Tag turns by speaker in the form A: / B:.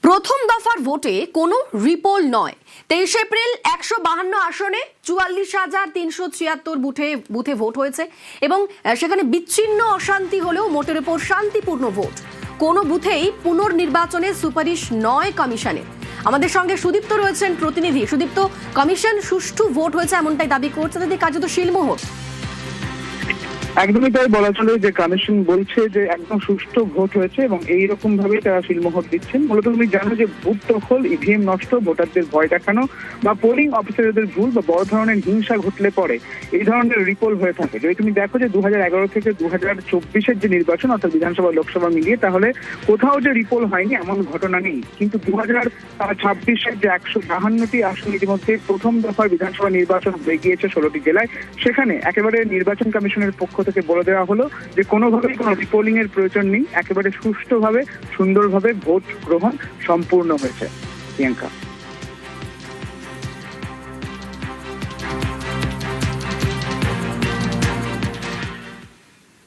A: প্রথম দফার ভোটে কোনো রিপোল নয়। 23 এপ্রিল 152 আসনে 44,376 বুথে ভোট হয়েছে এবং সেখানে বিচ্ছিন্ন অশান্তি হলেও মোটের উপর শান্তিপূর্ণ ভোট। কোনো বুথেই পুনর্নির্বাচনের সুপারিশ নয় কমিশনের। আমাদের সঙ্গে সুদীপ্ত রয়েছেন প্রতিনিধি। সুদীপ্ত, কমিশন সুষ্ঠু ভোট হয়েছে এমনটাই দাবি করছে, তাদের কার্যত শিলমোহর।
B: একদমই তাই বলা চলে যে কমিশন বলছে যে একদম সুষ্ঠু ভোট হয়েছে এবং এইরকম ভাবে তারা শিলমোহর দিচ্ছেন। মূলত তুমি জানো যে ভোট দখল, ইভিএম নষ্ট, ভোটারদের ভয় দেখানো বা পোলিং অফিসারদের ভুল বা বড় ধরনের হিংসা ঘটলে পরে এই ধরনের রিপোল হয়ে থাকে। যদি তুমি দেখো যে 2011 থেকে 2024-এর যে নির্বাচন অর্থাৎ বিধানসভা লোকসভা মিলিয়ে, তাহলে কোথাও যে রিপোল হয়নি এমন ঘটনা নেই। কিন্তু 2026-এর যে 152টি আসন ইতিমধ্যে প্রথম দফার বিধানসভা নির্বাচন হয়ে গিয়েছে 16টি জেলায়, সেখানে একেবারে নির্বাচন কমিশনের পক্ষ থেকে বলে দেওয়া হলো যে কোনোভাবেই কোনো রিপোলিং এর প্রয়োজন নেই, একেবারে সুষ্ঠুভাবে সুন্দরভাবে ভোট গ্রহণ সম্পূর্ণ হয়েছে। প্রিয়াঙ্কা।